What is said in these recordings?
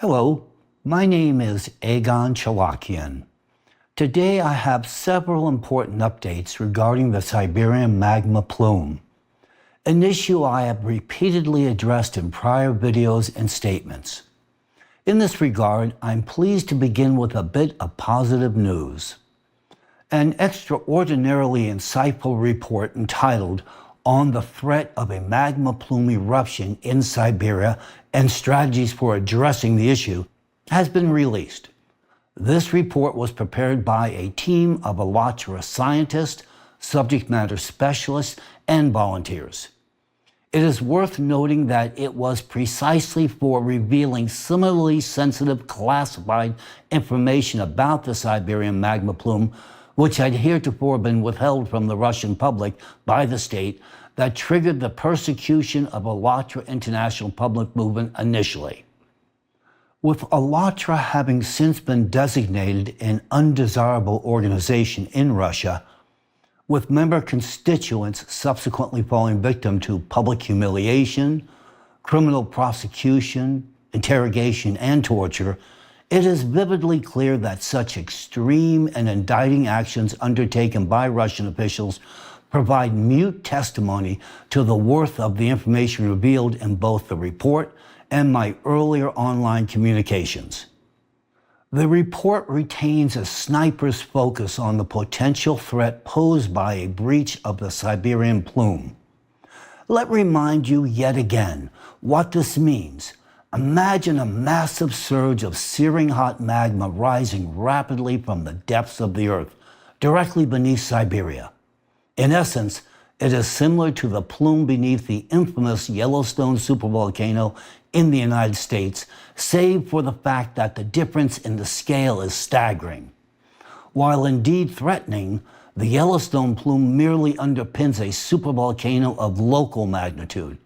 Hello, my name is Egon Chalakian. Today I have several important updates regarding the Siberian magma plume, an issue I have repeatedly addressed in prior videos and statements. In this regard, I'm pleased to begin with a bit of positive news. An extraordinarily insightful report entitled "On the Threat of a Magma Plume Eruption in Siberia and Strategies for Addressing the Issue" has been released. This report was prepared by a team of Alatra scientists, subject matter specialists, and volunteers. It is worth noting that it was precisely for revealing similarly sensitive classified information about the Siberian magma plume, which had heretofore been withheld from the Russian public by the state, that triggered the persecution of Alatra International Public Movement initially. With Alatra having since been designated an undesirable organization in Russia, with member constituents subsequently falling victim to public humiliation, criminal prosecution, interrogation, and torture, it is vividly clear that such extreme and indicting actions undertaken by Russian officials provide mute testimony to the worth of the information revealed in both the report and my earlier online communications. The report retains a sniper's focus on the potential threat posed by a breach of the Siberian plume. Let me remind you yet again what this means. Imagine a massive surge of searing hot magma rising rapidly from the depths of the earth, directly beneath Siberia. In essence, it is similar to the plume beneath the infamous Yellowstone supervolcano in the United States, save for the fact that the difference in the scale is staggering. While indeed threatening, the Yellowstone plume merely underpins a supervolcano of local magnitude,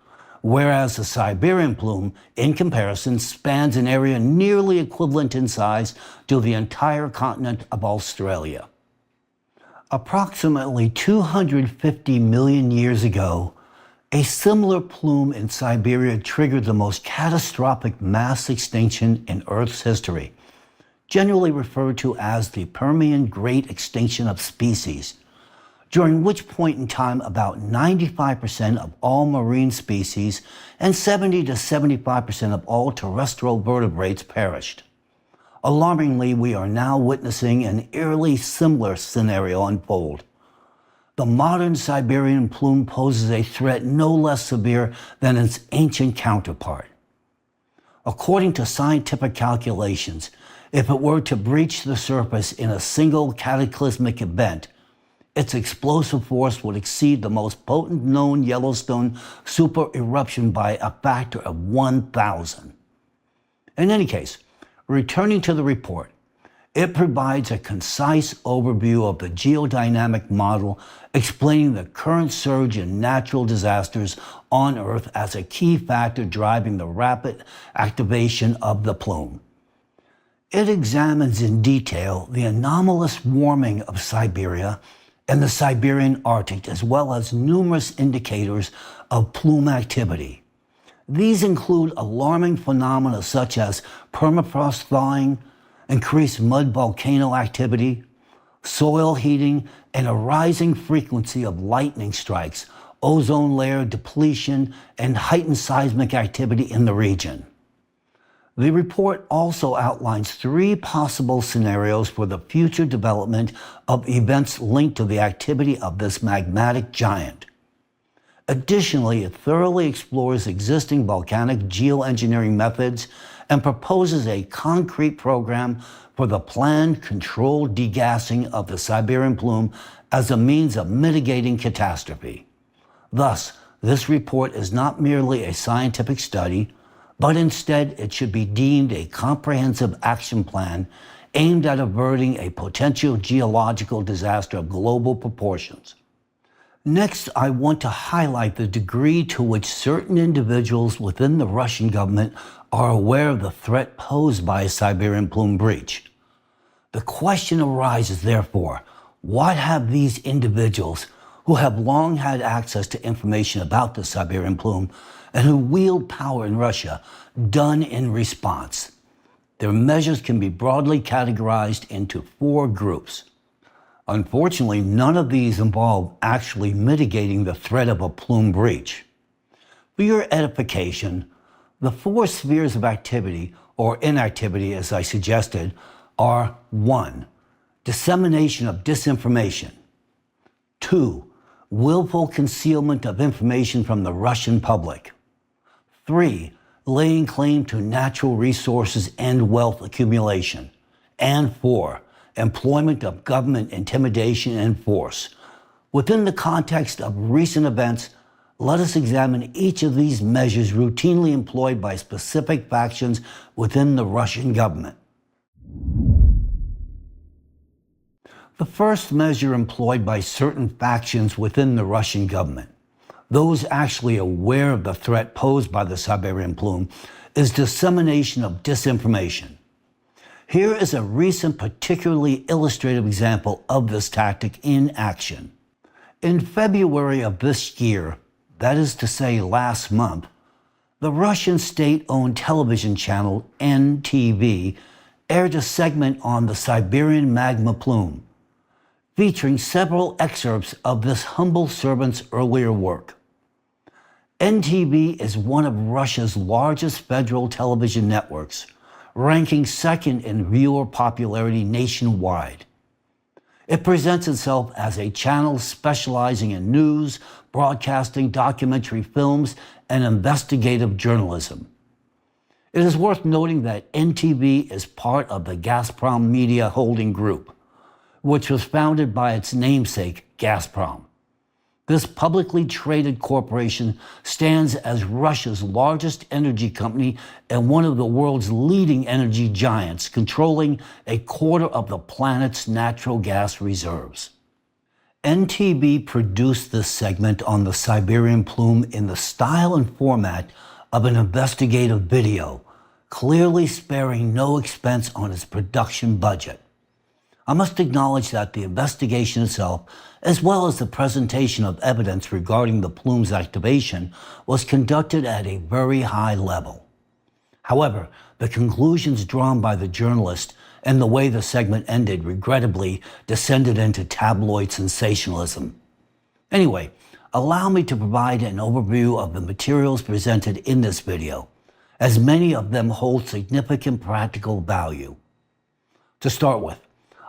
whereas the Siberian plume, in comparison, spans an area nearly equivalent in size to the entire continent of Australia. Approximately 250 million years ago, a similar plume in Siberia triggered the most catastrophic mass extinction in Earth's history, generally referred to as the Permian Great Extinction of Species, during which point in time about 95% of all marine species and 70 to 75% of all terrestrial vertebrates perished. Alarmingly, we are now witnessing an eerily similar scenario unfold. The modern Siberian plume poses a threat no less severe than its ancient counterpart. According to scientific calculations, if it were to breach the surface in a single cataclysmic event, its explosive force would exceed the most potent known Yellowstone super eruption by a factor of 1,000. In any case, returning to the report, it provides a concise overview of the geodynamic model explaining the current surge in natural disasters on Earth as a key factor driving the rapid activation of the plume. It examines in detail the anomalous warming of Siberia and the Siberian Arctic, as well as numerous indicators of plume activity. These include alarming phenomena such as permafrost thawing, increased mud volcano activity, soil heating, and a rising frequency of lightning strikes, ozone layer depletion, and heightened seismic activity in the region. The report also outlines 3 possible scenarios for the future development of events linked to the activity of this magmatic giant. Additionally, it thoroughly explores existing volcanic geoengineering methods and proposes a concrete program for the planned controlled degassing of the Siberian plume as a means of mitigating catastrophe. Thus, this report is not merely a scientific study, but instead it should be deemed a comprehensive action plan aimed at averting a potential geological disaster of global proportions. Next, I want to highlight the degree to which certain individuals within the Russian government are aware of the threat posed by a Siberian plume breach. The question arises, therefore, what have these individuals, who have long had access to information about the Siberian plume and who wield power in Russia, done in response? Their measures can be broadly categorized into 4 groups. Unfortunately, none of these involve actually mitigating the threat of a plume breach. For your edification, the 4 spheres of activity, or inactivity as I suggested, are 1. Dissemination of disinformation. 2. Willful concealment of information from the Russian public. 3. Laying claim to natural resources and wealth accumulation. And 4. Employment of government intimidation and force. Within the context of recent events, let us examine each of these measures routinely employed by specific factions within the Russian government. The first measure employed by certain factions within the Russian government, those actually aware of the threat posed by the Siberian plume, is dissemination of disinformation. Here is a recent particularly illustrative example of this tactic in action. In February of this year, that is to say last month, the Russian state-owned television channel NTV aired a segment on the Siberian magma plume, featuring several excerpts of this humble servant's earlier work. NTV is one of Russia's largest federal television networks, ranking second in viewer popularity nationwide. It presents itself as a channel specializing in news, broadcasting, documentary films, and investigative journalism. It is worth noting that NTV is part of the Gazprom Media Holding Group, which was founded by its namesake, Gazprom. This publicly traded corporation stands as Russia's largest energy company and one of the world's leading energy giants, controlling a quarter of the planet's natural gas reserves. NTV produced this segment on the Siberian plume in the style and format of an investigative video, clearly sparing no expense on its production budget. I must acknowledge that the investigation itself, as well as the presentation of evidence regarding the plume's activation, was conducted at a very high level. However, the conclusions drawn by the journalist and the way the segment ended regrettably descended into tabloid sensationalism. Anyway, allow me to provide an overview of the materials presented in this video, as many of them hold significant practical value. To start with,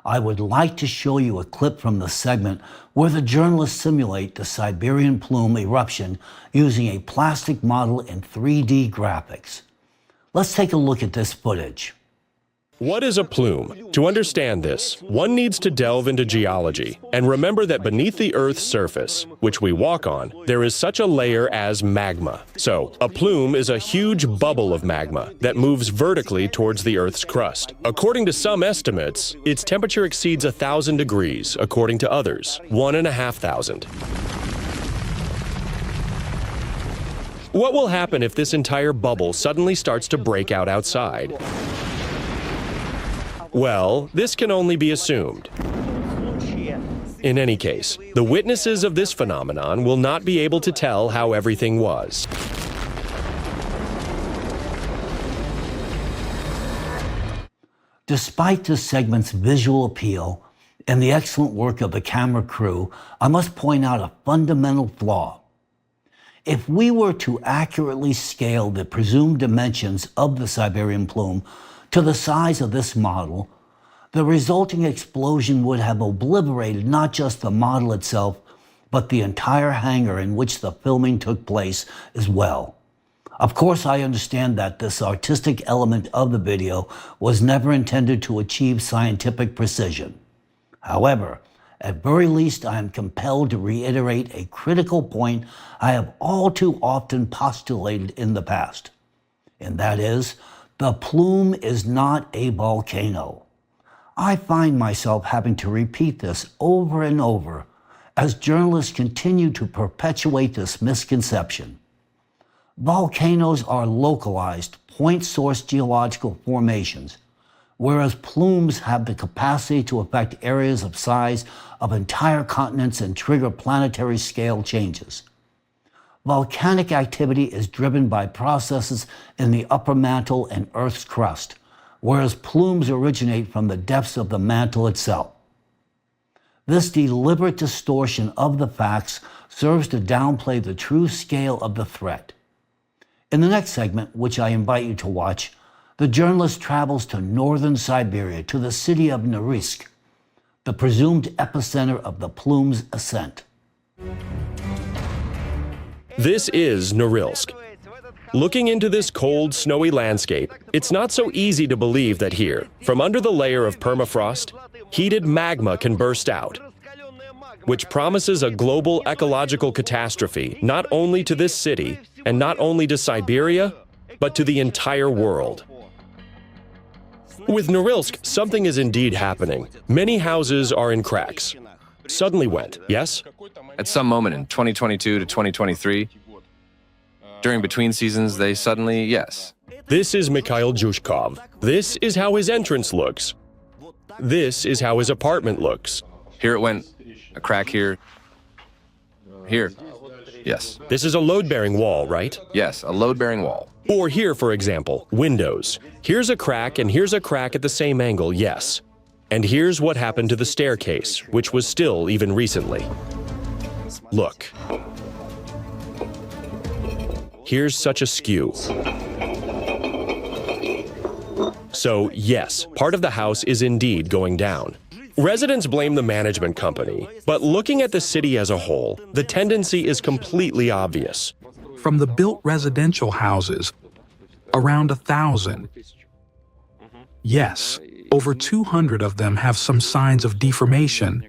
I would like to show you a clip from the segment where the journalists simulate the Siberian plume eruption using a plastic model in 3D graphics. Let's take a look at this footage. What is a plume? To understand this, one needs to delve into geology and remember that beneath the Earth's surface, which we walk on, there is such a layer as magma. So, a plume is a huge bubble of magma that moves vertically towards the Earth's crust. According to some estimates, its temperature exceeds 1,000 degrees, according to others, 1,500. What will happen if this entire bubble suddenly starts to break out outside? Well, this can only be assumed. In any case, the witnesses of this phenomenon will not be able to tell how everything was. Despite this segment's visual appeal and the excellent work of the camera crew, I must point out a fundamental flaw. If we were to accurately scale the presumed dimensions of the Siberian plume to the size of this model, the resulting explosion would have obliterated not just the model itself, but the entire hangar in which the filming took place as well. Of course, I understand that this artistic element of the video was never intended to achieve scientific precision. However, at very least, I am compelled to reiterate a critical point I have all too often postulated in the past, and that is, the plume is not a volcano. I find myself having to repeat this over and over as journalists continue to perpetuate this misconception. Volcanoes are localized, point-source geological formations, whereas plumes have the capacity to affect areas of size of entire continents and trigger planetary scale changes. Volcanic activity is driven by processes in the upper mantle and Earth's crust, whereas plumes originate from the depths of the mantle itself. This deliberate distortion of the facts serves to downplay the true scale of the threat. In the next segment, which I invite you to watch, the journalist travels to northern Siberia, to the city of Norilsk, the presumed epicenter of the plume's ascent. This is Norilsk. Looking into this cold, snowy landscape, it's not so easy to believe that here, from under the layer of permafrost, heated magma can burst out, which promises a global ecological catastrophe not only to this city and not only to Siberia, but to the entire world. With Norilsk, something is indeed happening. Many houses are in cracks. Suddenly wet, yes? At some moment in 2022 to 2023, during between seasons, they suddenly, yes. This is Mikhail Jushkov. This is how his entrance looks. This is how his apartment looks. Here it went, a crack here, here, yes. This is a load-bearing wall, right? Yes, a load-bearing wall. Or here, for example, windows. Here's a crack and here's a crack at the same angle, yes. And here's what happened to the staircase, which was still even recently. Look. Here's such a skew. So, yes, part of the house is indeed going down. Residents blame the management company, but looking at the city as a whole, the tendency is completely obvious. From the built residential houses, around 1,000. Yes, over 200 of them have some signs of deformation.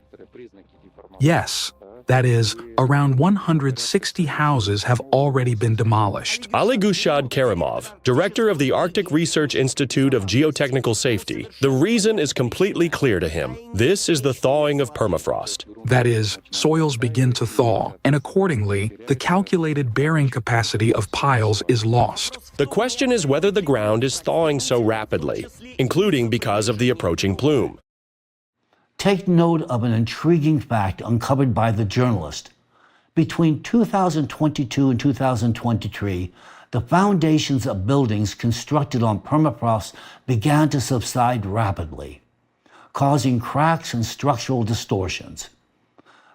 Yes, that is, around 160 houses have already been demolished. Ali Gushad Karimov, director of the Arctic Research Institute of Geotechnical Safety, the reason is completely clear to him. This is the thawing of permafrost. That is, soils begin to thaw, and accordingly, the calculated bearing capacity of piles is lost. The question is whether the ground is thawing so rapidly, including because of the approaching plume. Take note of an intriguing fact uncovered by the journalist. Between 2022 and 2023, the foundations of buildings constructed on permafrost began to subside rapidly, causing cracks and structural distortions.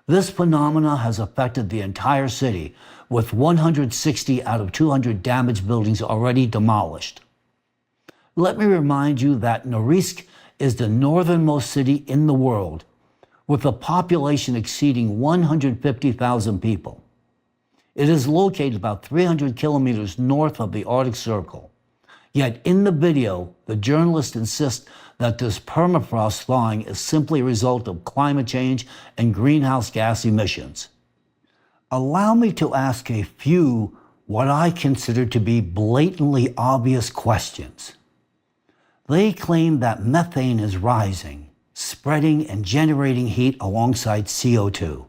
This phenomena has affected the entire city, with 160 out of 200 damaged buildings already demolished. Let me remind you that Norilsk is the northernmost city in the world, with a population exceeding 150,000 people. It is located about 300 kilometers north of the Arctic Circle. Yet in the video, the journalist insists that this permafrost thawing is simply a result of climate change and greenhouse gas emissions. Allow me to ask a few what I consider to be blatantly obvious questions. They claim that methane is rising, spreading and generating heat alongside CO2.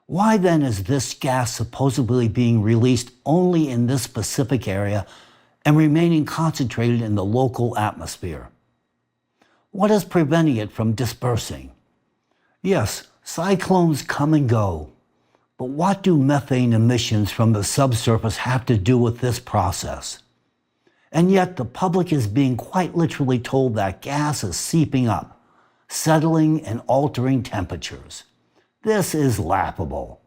Why then is this gas supposedly being released only in this specific area and remaining concentrated in the local atmosphere? What is preventing it from dispersing? Yes, cyclones come and go, but what do methane emissions from the subsurface have to do with this process? And yet the public is being quite literally told that gas is seeping up, settling and altering temperatures. This is laughable.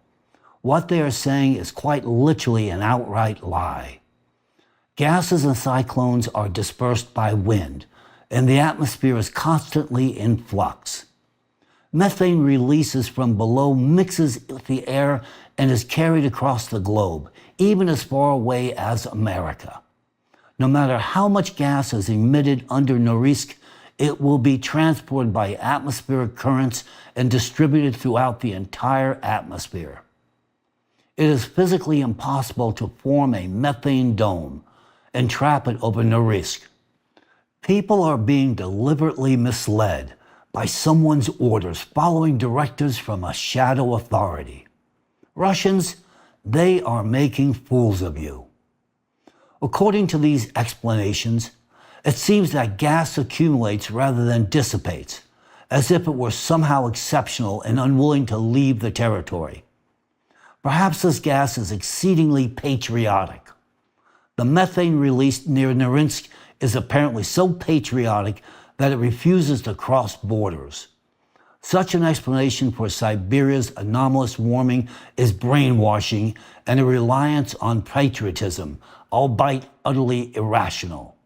What they are saying is quite literally an outright lie. Gases and cyclones are dispersed by wind, and the atmosphere is constantly in flux. Methane releases from below mixes with the air and is carried across the globe, even as far away as America. No matter how much gas is emitted under Norilsk, it will be transported by atmospheric currents and distributed throughout the entire atmosphere. It is physically impossible to form a methane dome and trap it over Norilsk. People are being deliberately misled by someone's orders, following directives from a shadow authority. Russians, they are making fools of you. According to these explanations, it seems that gas accumulates rather than dissipates, as if it were somehow exceptional and unwilling to leave the territory. Perhaps this gas is exceedingly patriotic. The methane released near Norilsk is apparently so patriotic that it refuses to cross borders. Such an explanation for Siberia's anomalous warming is brainwashing and a reliance on patriotism, albeit utterly irrational.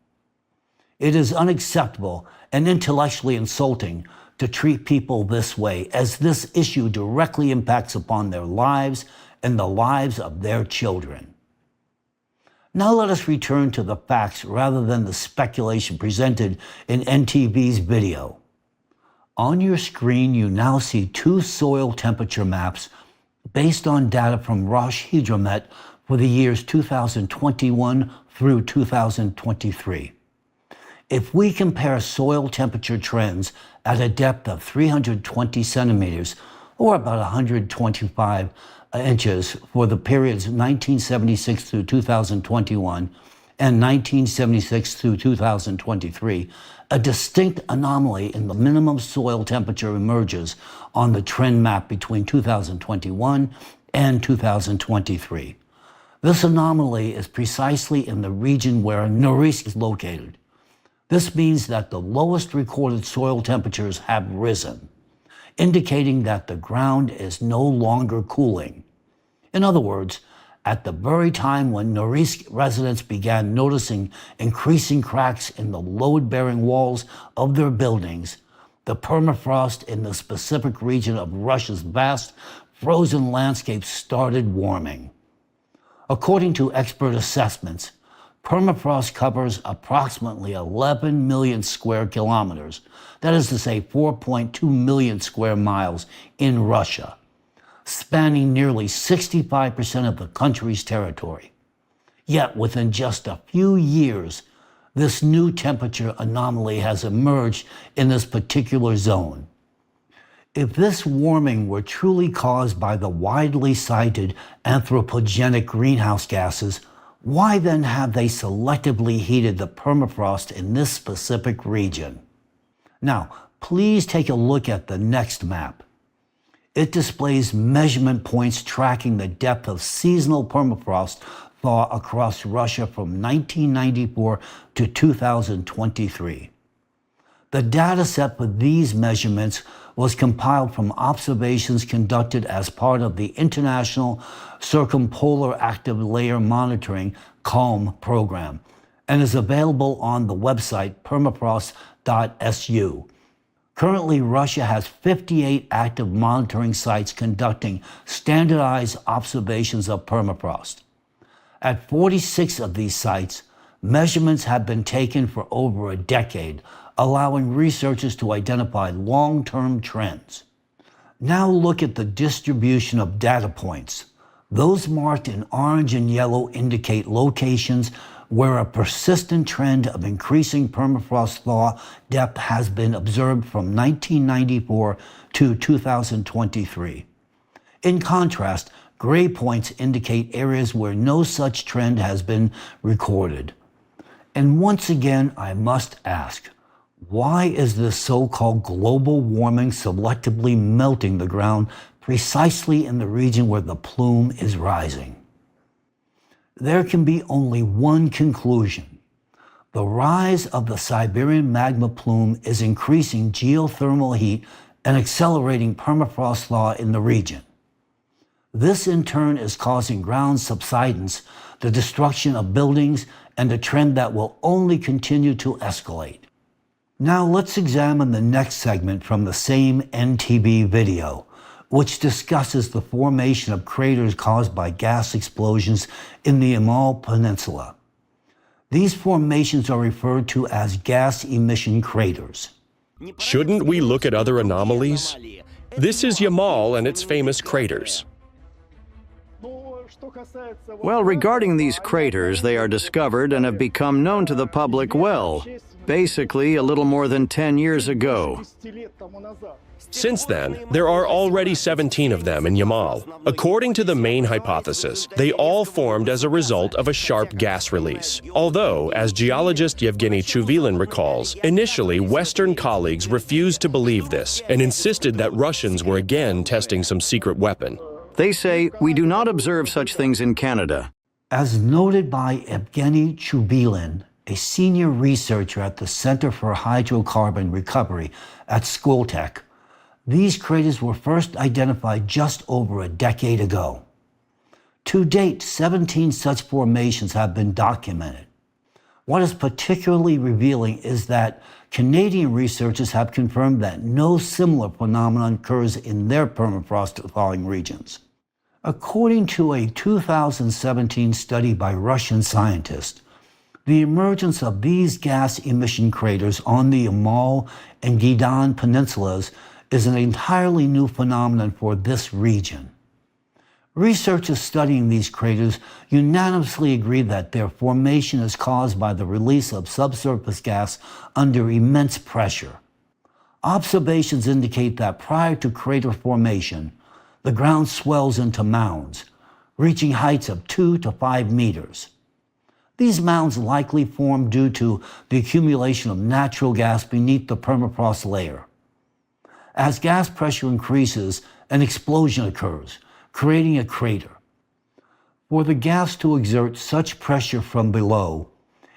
It is unacceptable and intellectually insulting to treat people this way, as this issue directly impacts upon their lives and the lives of their children. Now let us return to the facts rather than the speculation presented in NTV's video. On your screen, you now see two soil temperature maps based on data from Roshhydromet for the years 2021 through 2023. If we compare soil temperature trends at a depth of 320 centimeters, or about 125 inches for the periods 1976 through 2021 and 1976 through 2023, a distinct anomaly in the minimum soil temperature emerges on the trend map between 2021 and 2023. This anomaly is precisely in the region where Norilsk is located. This means that the lowest recorded soil temperatures have risen, indicating that the ground is no longer cooling. In other words, at the very time when Norilsk residents began noticing increasing cracks in the load-bearing walls of their buildings, the permafrost in the specific region of Russia's vast frozen landscape started warming. According to expert assessments, permafrost covers approximately 11 million square kilometers, that is to say 4.2 million square miles in Russia, spanning nearly 65% of the country's territory. Yet within just a few years, this new temperature anomaly has emerged in this particular zone. If this warming were truly caused by the widely cited anthropogenic greenhouse gases, why then have they selectively heated the permafrost in this specific region? Now, please take a look at the next map. It displays measurement points tracking the depth of seasonal permafrost thaw across Russia from 1994 to 2023. The data set for these measurements was compiled from observations conducted as part of the International Circumpolar Active Layer Monitoring (CALM) program and is available on the website permafrost.su. Currently, Russia has 58 active monitoring sites conducting standardized observations of permafrost. At 46 of these sites, measurements have been taken for over a decade, allowing researchers to identify long-term trends. Now look at the distribution of data points. Those marked in orange and yellow indicate locations where a persistent trend of increasing permafrost thaw depth has been observed from 1994 to 2023. In contrast, gray points indicate areas where no such trend has been recorded. And once again, I must ask, why is this so-called global warming selectively melting the ground precisely in the region where the plume is rising? There can be only one conclusion. The rise of the Siberian magma plume is increasing geothermal heat and accelerating permafrost thaw in the region. This in turn is causing ground subsidence, the destruction of buildings, and a trend that will only continue to escalate. Now let's examine the next segment from the same NTV video, which discusses the formation of craters caused by gas explosions in the Yamal Peninsula. These formations are referred to as gas emission craters. Shouldn't we look at other anomalies? This is Yamal and its famous craters. Well, regarding these craters, they are discovered and have become known to the public basically a little more than 10 years ago. Since then, there are already 17 of them in Yamal. According to the main hypothesis, they all formed as a result of a sharp gas release. Although, as geologist Yevgeny Chuvilin recalls, initially Western colleagues refused to believe this and insisted that Russians were again testing some secret weapon. They say, we do not observe such things in Canada. As noted by Evgeny Chuvilin, a senior researcher at the Center for Hydrocarbon Recovery at Schooltech. These craters were first identified just over a decade ago. To date, 17 such formations have been documented. What is particularly revealing is that Canadian researchers have confirmed that no similar phenomenon occurs in their permafrost thawing regions. According to a 2017 study by Russian scientists, the emergence of these gas emission craters on the Yamal and Gidan peninsulas is an entirely new phenomenon for this region. Researchers studying these craters unanimously agree that their formation is caused by the release of subsurface gas under immense pressure. Observations indicate that prior to crater formation, the ground swells into mounds, reaching heights of 2 to 5 meters. These mounds likely form due to the accumulation of natural gas beneath the permafrost layer. As gas pressure increases, an explosion occurs, creating a crater. For the gas to exert such pressure from below,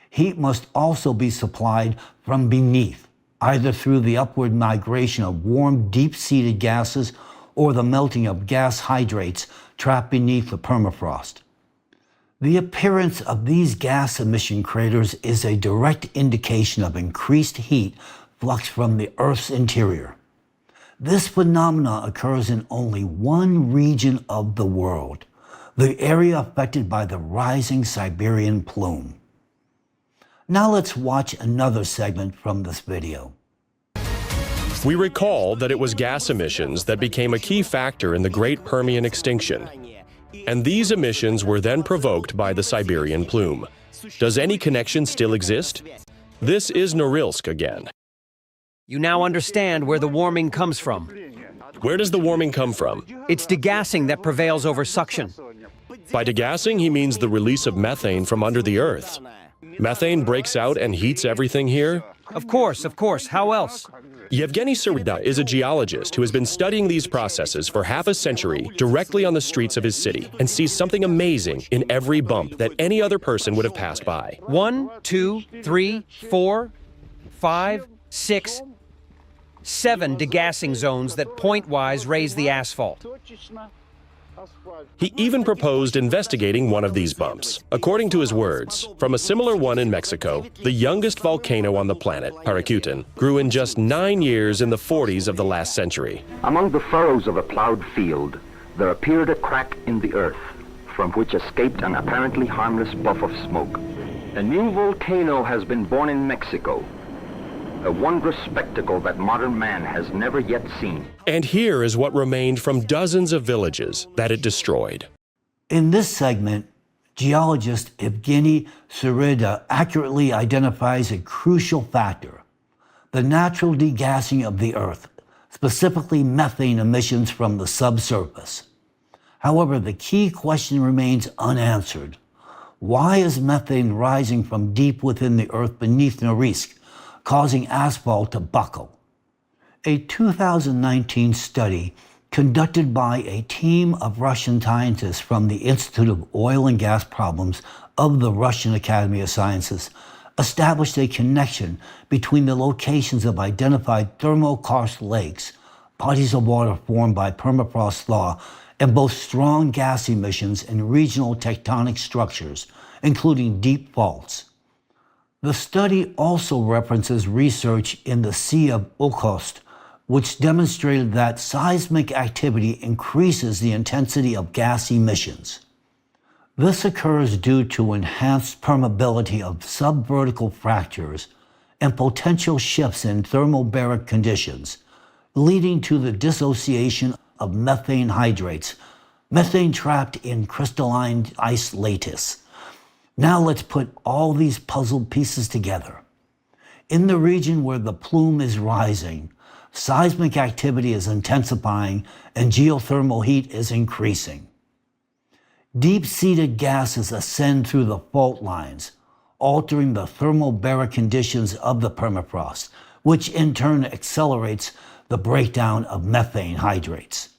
heat must also be supplied from beneath, either through the upward migration of warm, deep-seated gases or the melting of gas hydrates trapped beneath the permafrost. The appearance of these gas emission craters is a direct indication of increased heat flux from the Earth's interior. This phenomenon occurs in only one region of the world, the area affected by the rising Siberian plume. Now let's watch another segment from this video. We recall that it was gas emissions that became a key factor in the Great Permian extinction. And these emissions were then provoked by the Siberian plume. Does any connection still exist? This is Norilsk again. You now understand where the warming comes from. Where does the warming come from? It's degassing that prevails over suction. By degassing, he means the release of methane from under the earth. Methane breaks out and heats everything here? Of course. How else? Yevgeny Surida is a geologist who has been studying these processes for half a century directly on the streets of his city and sees something amazing in every bump that any other person would have passed by. 1, 2, 3, 4, 5, 6, 7 degassing zones that point-wise raise the asphalt. He even proposed investigating one of these bumps. According to his words, from a similar one in Mexico, the youngest volcano on the planet, Paracutin, grew in just 9 years in the 40s of the last century. Among the furrows of a plowed field, there appeared a crack in the earth, from which escaped an apparently harmless puff of smoke. A new volcano has been born in Mexico, a wondrous spectacle that modern man has never yet seen. And here is what remained from dozens of villages that it destroyed. In this segment, geologist Evgeny Surida accurately identifies a crucial factor: the natural degassing of the Earth, specifically methane emissions from the subsurface. However, the key question remains unanswered. Why is methane rising from deep within the Earth beneath Norilsk, causing asphalt to buckle? A 2019 study conducted by a team of Russian scientists from the Institute of Oil and Gas Problems of the Russian Academy of Sciences established a connection between the locations of identified thermokarst lakes, bodies of water formed by permafrost thaw, and both strong gas emissions and regional tectonic structures, including deep faults. The study also references research in the Sea of Okhotsk, which demonstrated that seismic activity increases the intensity of gas emissions. This occurs due to enhanced permeability of subvertical fractures and potential shifts in thermobaric conditions, leading to the dissociation of methane hydrates, methane trapped in crystalline ice lattice. Now let's put all these puzzle pieces together. In the region where the plume is rising, seismic activity is intensifying and geothermal heat is increasing. Deep-seated gases ascend through the fault lines, altering the thermobaric conditions of the permafrost, which in turn accelerates the breakdown of methane hydrates.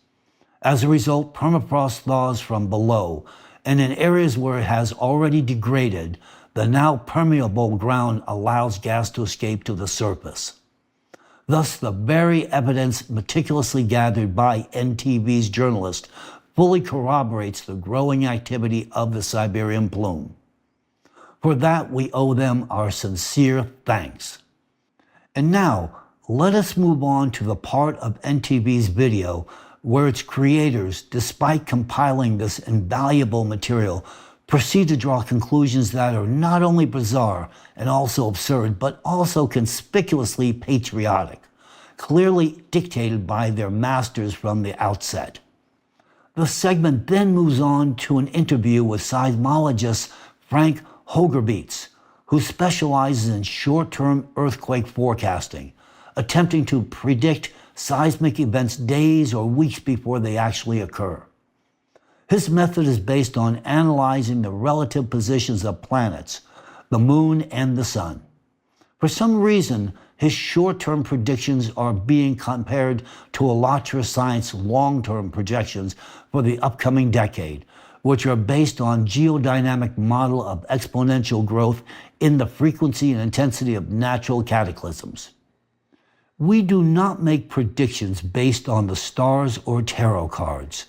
As a result, permafrost thaws from below, and in areas where it has already degraded, the the now permeable ground allows gas to escape to the surface. Thus, the very evidence meticulously gathered by NTV's journalist fully corroborates the growing activity of the Siberian plume. For that, we owe them our sincere thanks. And now, let us move on to the part of NTV's video where its creators, despite compiling this invaluable material, proceed to draw conclusions that are not only bizarre and also absurd, but also conspicuously patriotic, clearly dictated by their masters from the outset. The segment then moves on to an interview with seismologist Frank Hogerbeets, who specializes in short-term earthquake forecasting, attempting to predict seismic events days or weeks before they actually occur. His method is based on analyzing the relative positions of planets, the moon and the sun. For some reason, his short-term predictions are being compared to Alatra Science long-term projections for the upcoming decade, which are based on geodynamic model of exponential growth in the frequency and intensity of natural cataclysms. We do not make predictions based on the stars or tarot cards.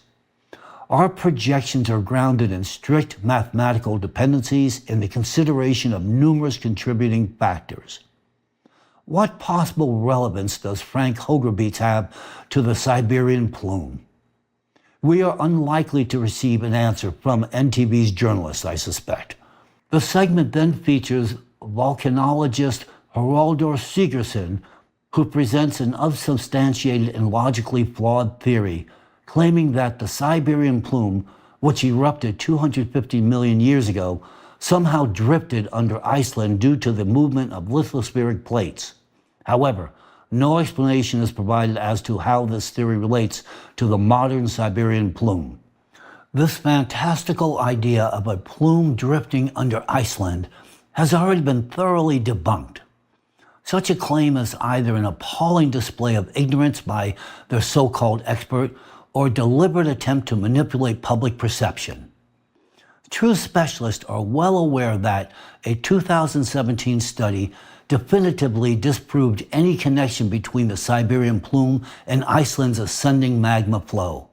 Our projections are grounded in strict mathematical dependencies and the consideration of numerous contributing factors. What possible relevance does Frank Hogerbeets have to the Siberian plume? We are unlikely to receive an answer from NTV's journalists, I suspect. The segment then features volcanologist Haraldur Sigurðsson, who presents an unsubstantiated and logically flawed theory claiming that the Siberian plume, which erupted 250 million years ago, somehow drifted under Iceland due to the movement of lithospheric plates. However, no explanation is provided as to how this theory relates to the modern Siberian plume. This fantastical idea of a plume drifting under Iceland has already been thoroughly debunked. Such a claim is either an appalling display of ignorance by their so-called expert or a deliberate attempt to manipulate public perception. True specialists are well aware that a 2017 study definitively disproved any connection between the Siberian plume and Iceland's ascending magma flow.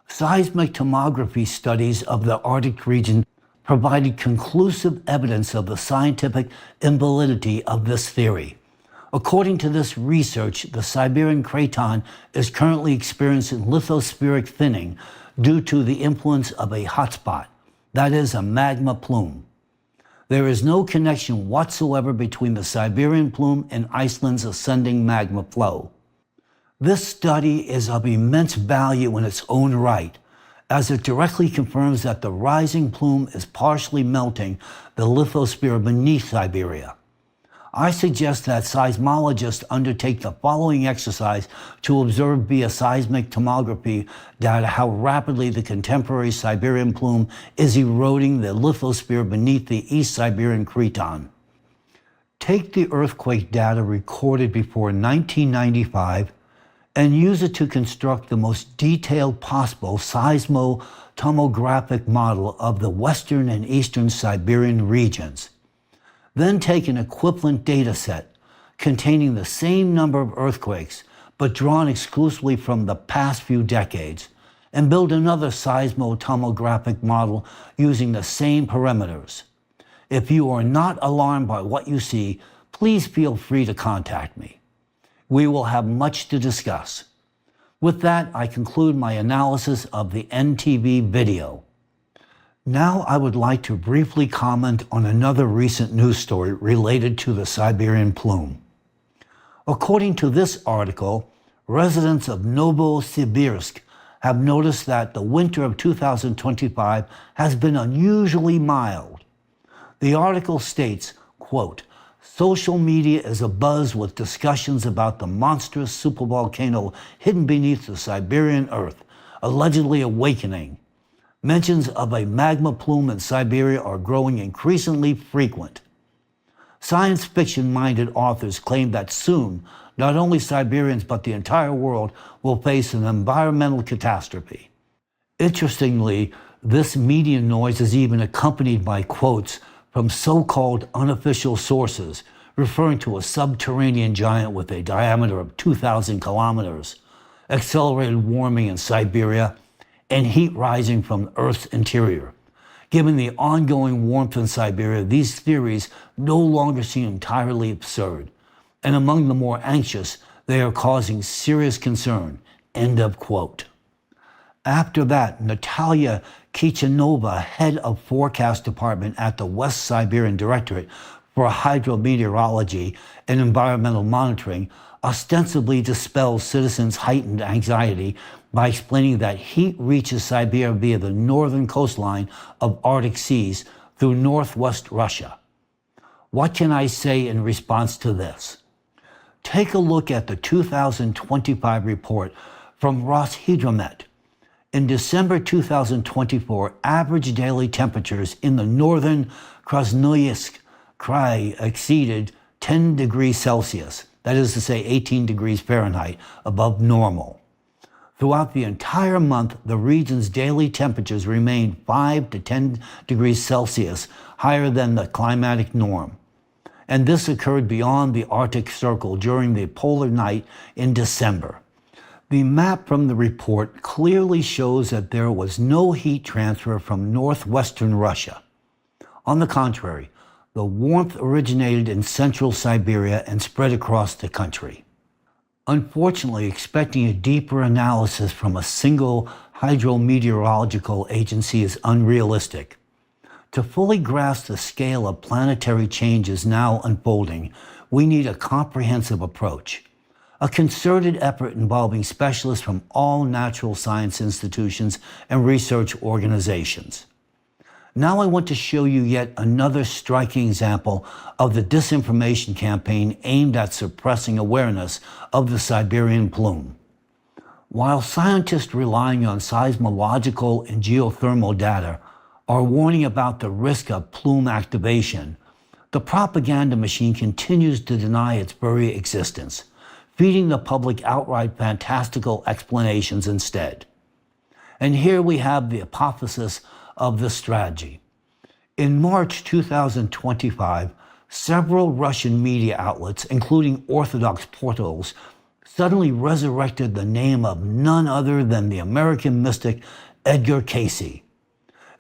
Seismic tomography studies of the Arctic region provided conclusive evidence of the scientific invalidity of this theory. According to this research, the Siberian craton is currently experiencing lithospheric thinning due to the influence of a hotspot, that is, a magma plume. There is no connection whatsoever between the Siberian plume and Iceland's ascending magma flow. This study is of immense value in its own right, as it directly confirms that the rising plume is partially melting the lithosphere beneath Siberia. I suggest that seismologists undertake the following exercise to observe via seismic tomography data how rapidly the contemporary Siberian plume is eroding the lithosphere beneath the East Siberian craton. Take the earthquake data recorded before 1995 and use it to construct the most detailed possible seismotomographic model of the western and eastern Siberian regions. Then take an equivalent data set containing the same number of earthquakes, but drawn exclusively from the past few decades, and build another seismotomographic model using the same parameters. If you are not alarmed by what you see, please feel free to contact me. We will have much to discuss. With that, I conclude my analysis of the NTV video. Now I would like to briefly comment on another recent news story related to the Siberian plume. According to this article, residents of Novosibirsk have noticed that the winter of 2025 has been unusually mild. The article states, quote, "Social media is abuzz with discussions about the monstrous supervolcano hidden beneath the Siberian earth, allegedly awakening. Mentions of a magma plume in Siberia are growing increasingly frequent. Science fiction-minded authors claim that soon, not only Siberians but the entire world will face an environmental catastrophe. Interestingly, this media noise is even accompanied by quotes from so-called unofficial sources, referring to a subterranean giant with a diameter of 2,000 kilometers, accelerated warming in Siberia, and heat rising from Earth's interior. Given the ongoing warmth in Siberia, these theories no longer seem entirely absurd, and among the more anxious, they are causing serious concern. End of quote. After that, Natalia Kichanova, head of forecast department at the West Siberian Directorate for Hydrometeorology and Environmental Monitoring, ostensibly dispels citizens' heightened anxiety by explaining that heat reaches Siberia via the northern coastline of Arctic seas through northwest Russia. What can I say in response to this? Take a look at the 2025 report from Roshydromet. In December 2024, average daily temperatures in the northern Krasnoyarsk Krai exceeded 10 degrees Celsius, that is to say 18 degrees Fahrenheit, above normal. Throughout the entire month, the region's daily temperatures remained 5 to 10 degrees Celsius higher than the climatic norm. And this occurred beyond the Arctic Circle during the polar night in December. The map from the report clearly shows that there was no heat transfer from northwestern Russia. On the contrary, the warmth originated in central Siberia and spread across the country. Unfortunately, expecting a deeper analysis from a single hydrometeorological agency is unrealistic. To fully grasp the scale of planetary changes now unfolding, we need a comprehensive approach. A concerted effort involving specialists from all natural science institutions and research organizations. Now I want to show you yet another striking example of the disinformation campaign aimed at suppressing awareness of the Siberian plume. While scientists relying on seismological and geothermal data are warning about the risk of plume activation, the propaganda machine continues to deny its very existence, feeding the public outright fantastical explanations instead. And here we have the hypothesis of the strategy. In March 2025, several Russian media outlets, including Orthodox portals, suddenly resurrected the name of none other than the American mystic Edgar Cayce.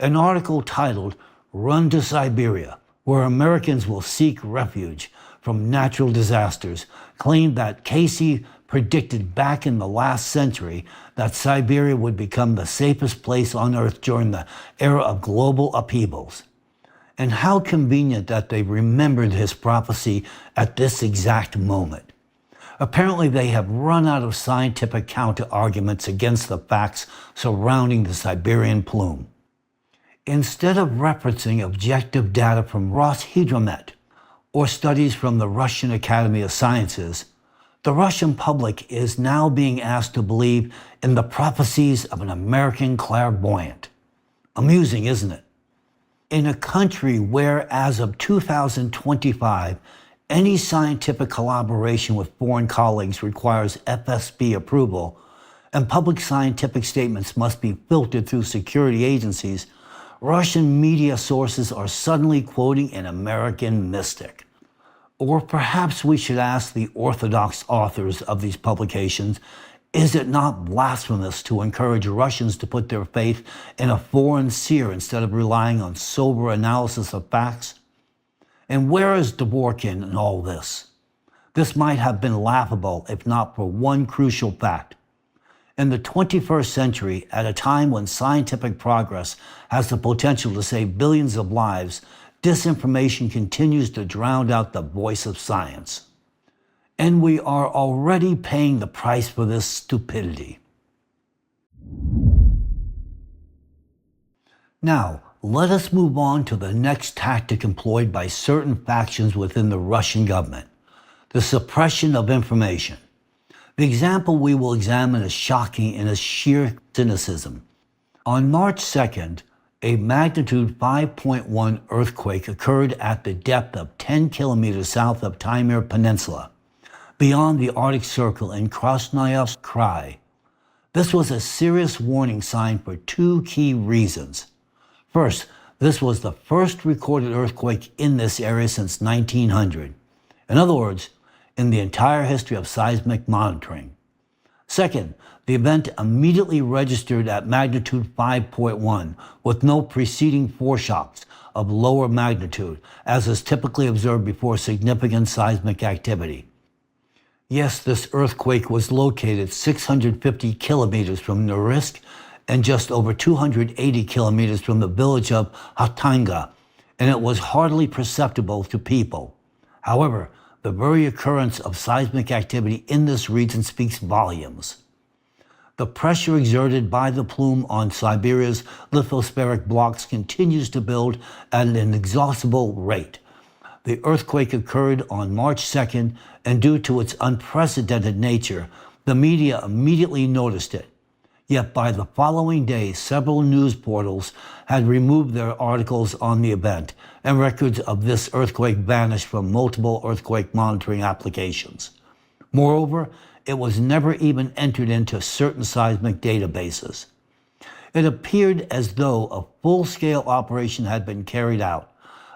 An article titled, "Run to Siberia, where Americans will seek refuge from natural disasters," claimed that Cayce predicted back in the last century that Siberia would become the safest place on Earth during the era of global upheavals. And how convenient that they remembered his prophecy at this exact moment. Apparently they have run out of scientific counter-arguments against the facts surrounding the Siberian plume. Instead of referencing objective data from Roshydromet or studies from the Russian Academy of Sciences, the Russian public is now being asked to believe in the prophecies of an American clairvoyant. Amusing, isn't it? In a country where, as of 2025, any scientific collaboration with foreign colleagues requires FSB approval, and public scientific statements must be filtered through security agencies, Russian media sources are suddenly quoting an American mystic. Or perhaps we should ask the Orthodox authors of these publications, is it not blasphemous to encourage Russians to put their faith in a foreign seer instead of relying on sober analysis of facts? And where is Dvorkin in all this? This might have been laughable if not for one crucial fact. In the 21st century, at a time when scientific progress has the potential to save billions of lives, disinformation continues to drown out the voice of science. And we are already paying the price for this stupidity. Now, let us move on to the next tactic employed by certain factions within the Russian government, the suppression of information. The example we will examine is shocking in its sheer cynicism. On March 2nd, a magnitude 5.1 earthquake occurred at the depth of 10 kilometers south of Taimyr Peninsula, beyond the Arctic Circle in Krasnoyarsk Krai. This was a serious warning sign for two key reasons. First, This was the first recorded earthquake in this area since 1900. In other words, in the entire history of seismic monitoring. Second, the event immediately registered at magnitude 5.1 with no preceding foreshocks of lower magnitude, as is typically observed before significant seismic activity. Yes, this earthquake was located 650 kilometers from Norilsk and just over 280 kilometers from the village of Hatanga, and it was hardly perceptible to people. However, the very occurrence of seismic activity in this region speaks volumes. The pressure exerted by the plume on Siberia's lithospheric blocks continues to build at an inexhaustible rate. The earthquake occurred on March 2nd, and due to its unprecedented nature, the media immediately noticed it. Yet by the following day, several news portals had removed their articles on the event, and records of this earthquake vanished from multiple earthquake monitoring applications. Moreover, it was never even entered into certain seismic databases. It appeared as though a full-scale operation had been carried out,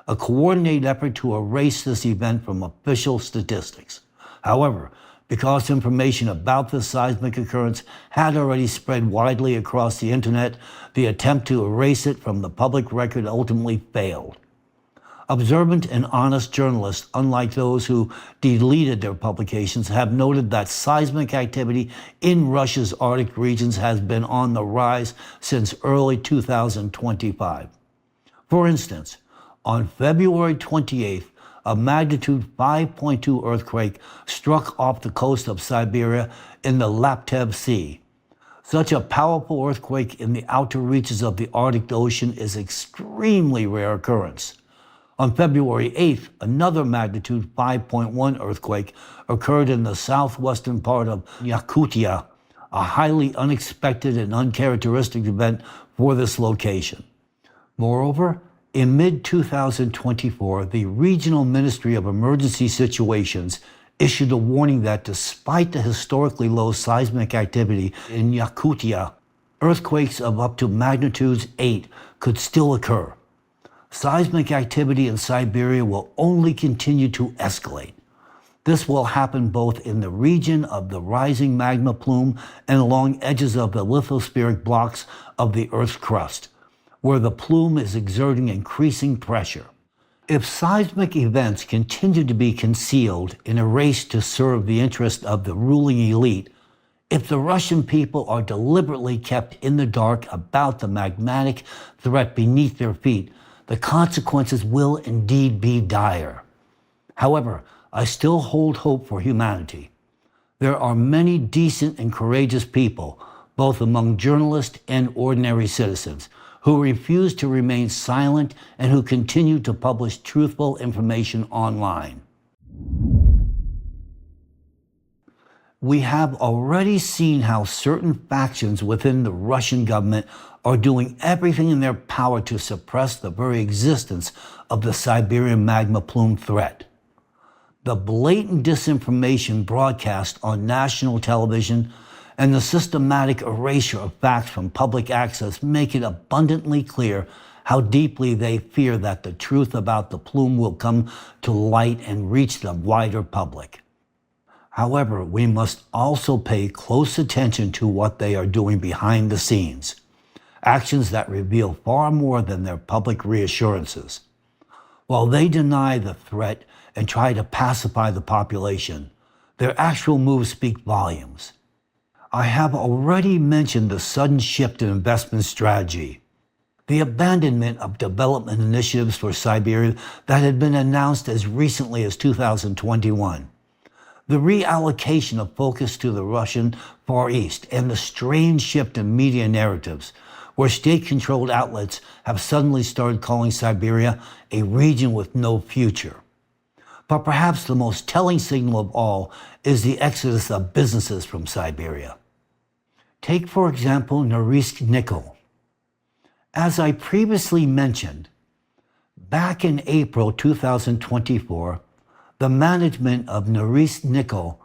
a coordinated effort to erase this event from official statistics. However, because information about the seismic occurrence had already spread widely across the internet, the attempt to erase it from the public record ultimately failed. Observant and honest journalists, unlike those who deleted their publications, have noted that seismic activity in Russia's Arctic regions has been on the rise since early 2025. For instance, on February 28th, a magnitude 5.2 earthquake struck off the coast of Siberia in the Laptev Sea. Such a powerful earthquake in the outer reaches of the Arctic Ocean is an extremely rare occurrence. On February 8th, another magnitude 5.1 earthquake occurred in the southwestern part of Yakutia, a highly unexpected and uncharacteristic event for this location. Moreover, in mid-2024, the Regional Ministry of Emergency Situations issued a warning that despite the historically low seismic activity in Yakutia, earthquakes of up to magnitudes 8 could still occur. Seismic activity in Siberia will only continue to escalate. This will happen both in the region of the rising magma plume and along edges of the lithospheric blocks of the Earth's crust, where the plume is exerting increasing pressure. If seismic events continue to be concealed in a race to serve the interest of the ruling elite, if the Russian people are deliberately kept in the dark about the magmatic threat beneath their feet, the consequences will indeed be dire. However, I still hold hope for humanity. There are many decent and courageous people, both among journalists and ordinary citizens, who refuse to remain silent and who continue to publish truthful information online. We have already seen how certain factions within the Russian government are doing everything in their power to suppress the very existence of the Siberian magma plume threat. The blatant disinformation broadcast on national television and the systematic erasure of facts from public access make it abundantly clear how deeply they fear that the truth about the plume will come to light and reach the wider public. However, we must also pay close attention to what they are doing behind the scenes, actions that reveal far more than their public reassurances. While they deny the threat and try to pacify the population, their actual moves speak volumes. I have already mentioned the sudden shift in investment strategy, the abandonment of development initiatives for Siberia that had been announced as recently as 2021, the reallocation of focus to the Russian Far East, and the strange shift in media narratives, where state-controlled outlets have suddenly started calling Siberia a region with no future. But perhaps the most telling signal of all is the exodus of businesses from Siberia. Take, for example, Norilsk Nickel. As I previously mentioned, back in April 2024, the management of Norilsk Nickel,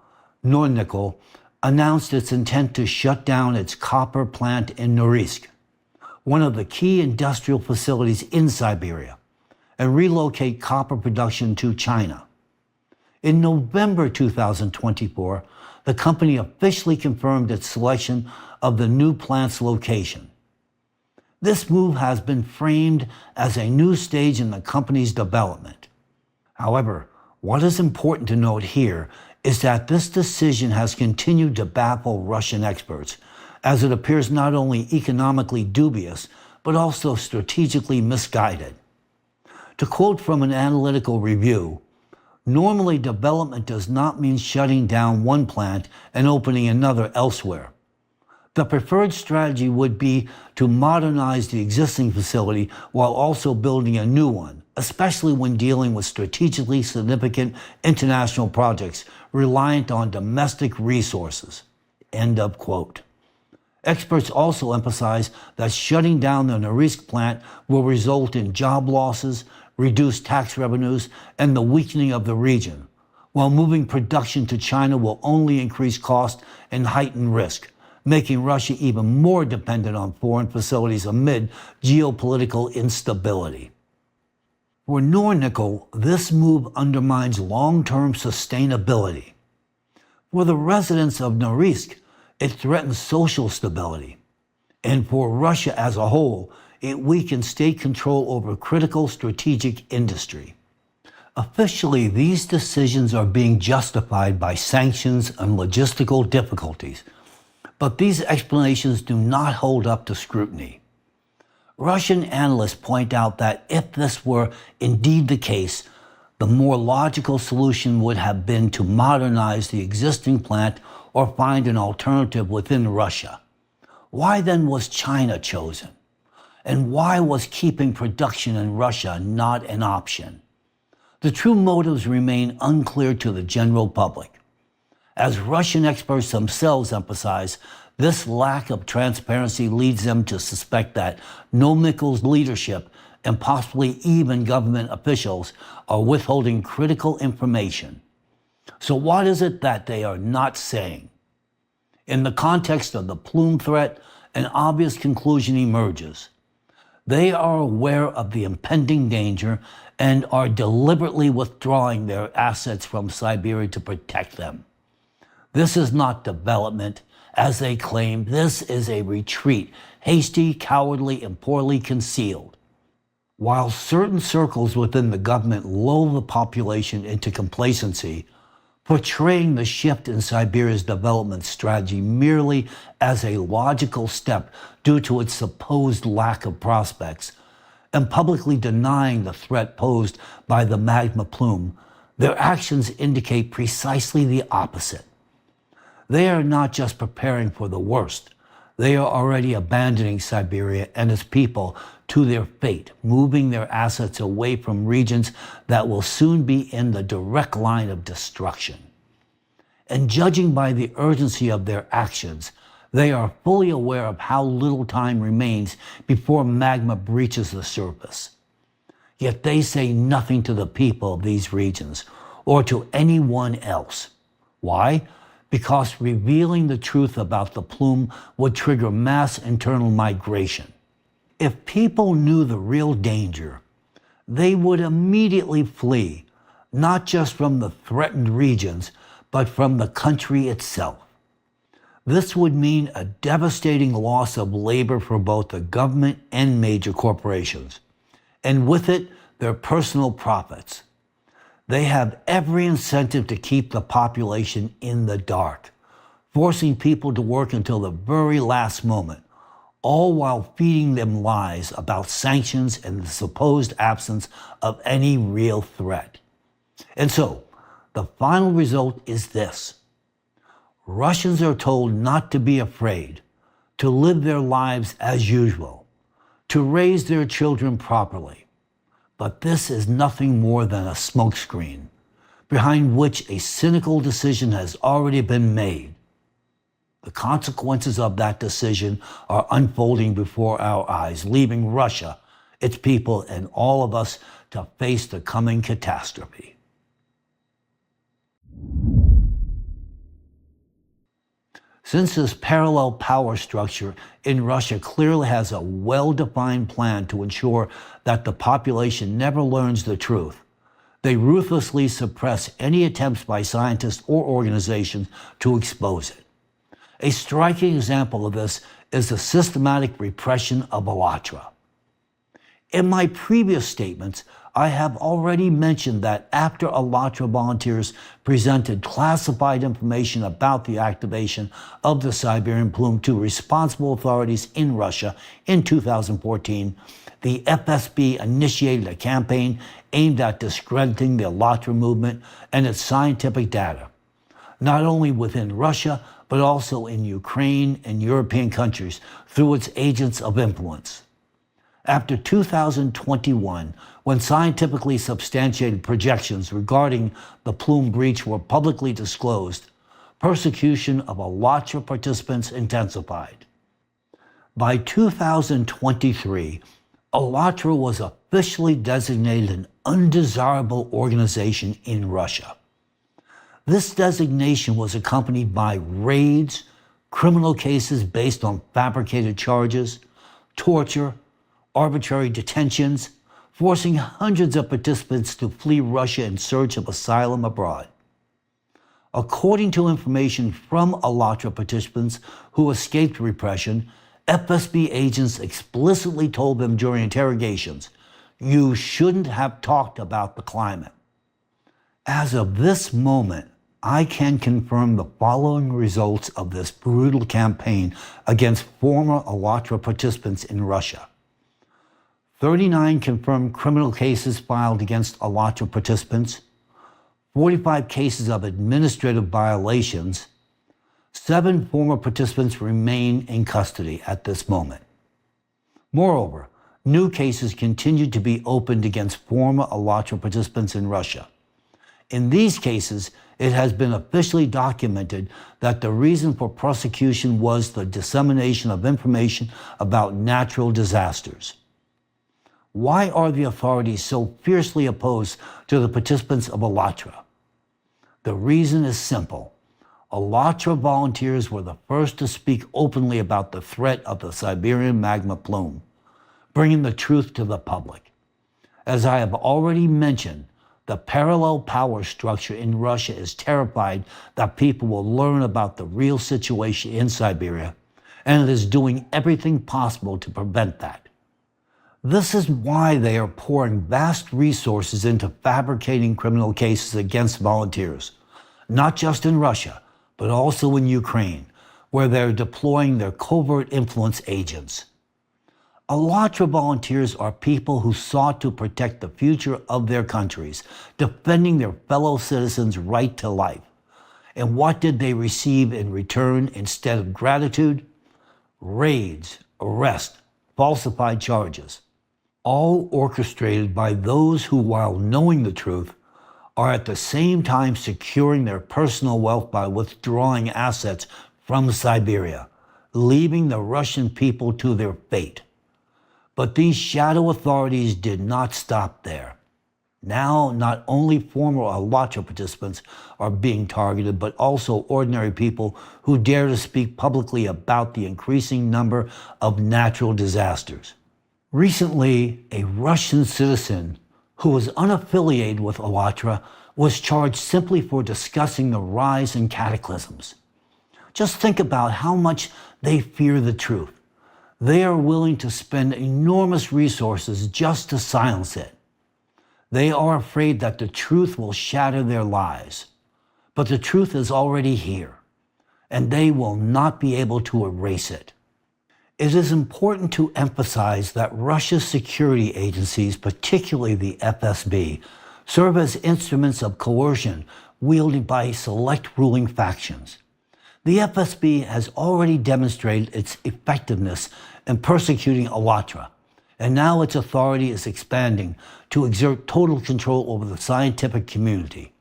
Nornickel, announced its intent to shut down its copper plant in Norilsk. one of the key industrial facilities in Siberia, and relocate copper production to China. In November 2024, the company officially confirmed its selection of the new plant's location. This move has been framed as a new stage in the company's development. However, what is important to note here is that this decision has continued to baffle Russian experts, as it appears not only economically dubious, but also strategically misguided. To quote from an analytical review, normally development does not mean shutting down one plant and opening another elsewhere. The preferred strategy would be to modernize the existing facility while also building a new one, especially when dealing with strategically significant international projects reliant on domestic resources. End of quote. Experts also emphasize that shutting down the Norilsk plant will result in job losses, reduced tax revenues, and the weakening of the region, while moving production to China will only increase cost and heighten risk, making Russia even more dependent on foreign facilities amid geopolitical instability. For Nornickel, this move undermines long-term sustainability. For the residents of Norilsk, it threatens social stability. And for Russia as a whole, it weakens state control over critical strategic industry. Officially, these decisions are being justified by sanctions and logistical difficulties, but these explanations do not hold up to scrutiny. Russian analysts point out that if this were indeed the case, the more logical solution would have been to modernize the existing plant or find an alternative within Russia. Why then was China chosen? And why was keeping production in Russia not an option? The true motives remain unclear to the general public. As Russian experts themselves emphasize, this lack of transparency leads them to suspect that Nornickel's leadership and possibly even government officials are withholding critical information. So what is it that they are not saying? In the context of the plume threat, an obvious conclusion emerges. They are aware of the impending danger and are deliberately withdrawing their assets from Siberia to protect them. This is not development, as they claim. This is a retreat, hasty, cowardly, and poorly concealed. While certain circles within the government lull the population into complacency, portraying the shift in Siberia's development strategy merely as a logical step due to its supposed lack of prospects, and publicly denying the threat posed by the magma plume, their actions indicate precisely the opposite. They are not just preparing for the worst. They are already abandoning Siberia and its people to their fate, moving their assets away from regions that will soon be in the direct line of destruction. And judging by the urgency of their actions, they are fully aware of how little time remains before magma breaches the surface. Yet they say nothing to the people of these regions or to anyone else. Why? Because revealing the truth about the plume would trigger mass internal migration. If people knew the real danger, they would immediately flee, not just from the threatened regions, but from the country itself. This would mean a devastating loss of labor for both the government and major corporations, and with it, their personal profits. They have every incentive to keep the population in the dark, forcing people to work until the very last moment, all while feeding them lies about sanctions and the supposed absence of any real threat. And so, the final result is this. Russians are told not to be afraid, to live their lives as usual, to raise their children properly. But this is nothing more than a smokescreen, behind which a cynical decision has already been made. The consequences of that decision are unfolding before our eyes, leaving Russia, its people, and all of us to face the coming catastrophe. Since this parallel power structure in Russia clearly has a well-defined plan to ensure that the population never learns the truth, they ruthlessly suppress any attempts by scientists or organizations to expose it. A striking example of this is the systematic repression of Alatra. In my previous statements, I have already mentioned that after Alatra volunteers presented classified information about the activation of the Siberian plume to responsible authorities in Russia in 2014, the FSB initiated a campaign aimed at discrediting the Alatra movement and its scientific data, not only within Russia, but also in Ukraine and European countries through its agents of influence. After 2021, when scientifically substantiated projections regarding the plume breach were publicly disclosed, persecution of Alatra participants intensified. By 2023, Alatra was officially designated an undesirable organization in Russia. This designation was accompanied by raids, criminal cases based on fabricated charges, torture, arbitrary detentions, forcing hundreds of participants to flee Russia in search of asylum abroad. According to information from Alatra participants who escaped repression, FSB agents explicitly told them during interrogations, "You shouldn't have talked about the climate." As of this moment, I can confirm the following results of this brutal campaign against former Alatra participants in Russia. 39 confirmed criminal cases filed against Alatra participants, 45 cases of administrative violations, 7 former participants remain in custody at this moment. Moreover, new cases continue to be opened against former Alatra participants in Russia. In these cases, it has been officially documented that the reason for prosecution was the dissemination of information about natural disasters. Why are the authorities so fiercely opposed to the participants of Alatra? The reason is simple. Alatra volunteers were the first to speak openly about the threat of the Siberian magma plume, bringing the truth to the public. As I have already mentioned, the parallel power structure in Russia is terrified that people will learn about the real situation in Siberia, and it is doing everything possible to prevent that. This is why they are pouring vast resources into fabricating criminal cases against volunteers, not just in Russia, but also in Ukraine, where they're deploying their covert influence agents. Alatra volunteers are people who sought to protect the future of their countries, defending their fellow citizens' right to life. And what did they receive in return instead of gratitude? Raids, arrests, falsified charges, all orchestrated by those who, while knowing the truth, are at the same time securing their personal wealth by withdrawing assets from Siberia, leaving the Russian people to their fate. But these shadow authorities did not stop there. Now, not only former Alatra participants are being targeted, but also ordinary people who dare to speak publicly about the increasing number of natural disasters. Recently, a Russian citizen who was unaffiliated with Alatra was charged simply for discussing the rise in cataclysms. Just think about how much they fear the truth. They are willing to spend enormous resources just to silence it. They are afraid that the truth will shatter their lives. But the truth is already here, and they will not be able to erase it. It is important to emphasize that Russia's security agencies, particularly the FSB, serve as instruments of coercion wielded by select ruling factions. The FSB has already demonstrated its effectiveness in persecuting Alatra, and now its authority is expanding to exert total control over the scientific community.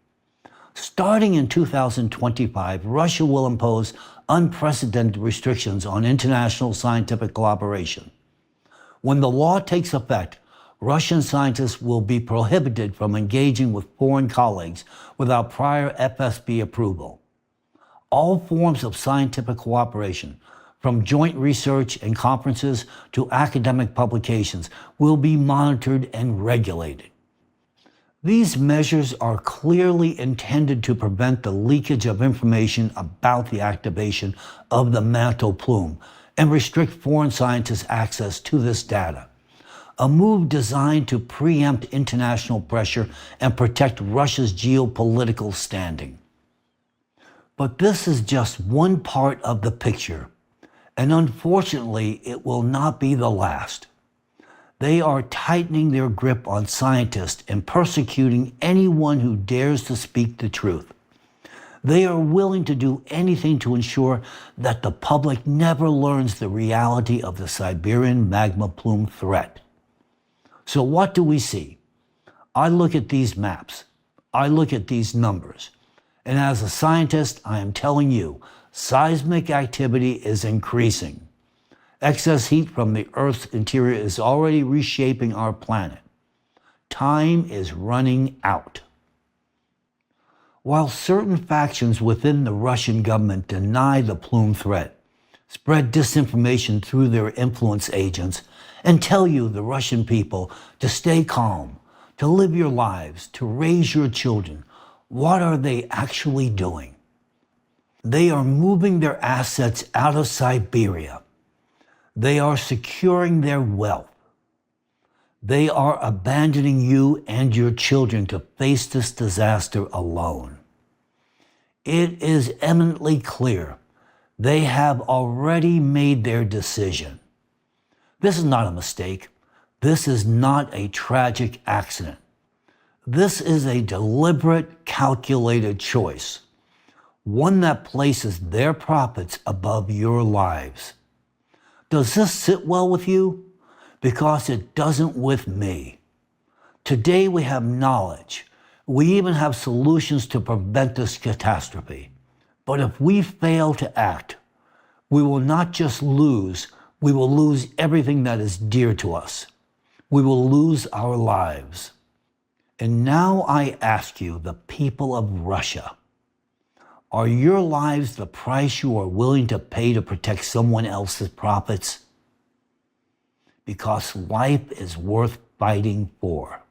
Starting in 2025, Russia will impose unprecedented restrictions on international scientific collaboration. When the law takes effect, Russian scientists will be prohibited from engaging with foreign colleagues without prior FSB approval. all forms of scientific cooperation, from joint research and conferences to academic publications, will be monitored and regulated. These measures are clearly intended to prevent the leakage of information about the activation of the mantle plume and restrict foreign scientists' access to this data. A move designed to preempt international pressure and protect Russia's geopolitical standing. But this is just one part of the picture, and unfortunately, it will not be the last. They are tightening their grip on scientists and persecuting anyone who dares to speak the truth. They are willing to do anything to ensure that the public never learns the reality of the Siberian magma plume threat. So what do we see? I look at these maps. I look at these numbers. And as a scientist, I am telling you, seismic activity is increasing. Excess heat from the Earth's interior is already reshaping our planet. Time is running out. While certain factions within the Russian government deny the plume threat, spread disinformation through their influence agents, and tell you, the Russian people, to stay calm, to live your lives, to raise your children, what are they actually doing? They are moving their assets out of Siberia. They are securing their wealth. They are abandoning you and your children to face this disaster alone. It is eminently clear they have already made their decision. This is not a mistake. This is not a tragic accident. This is a deliberate, calculated choice, one that places their profits above your lives. Does this sit well with you? Because it doesn't with me. Today we have knowledge. We even have solutions to prevent this catastrophe. But if we fail to act, we will not just lose, we will lose everything that is dear to us. We will lose our lives. And now I ask you, the people of Russia, are your lives the price you are willing to pay to protect someone else's profits? Because life is worth fighting for.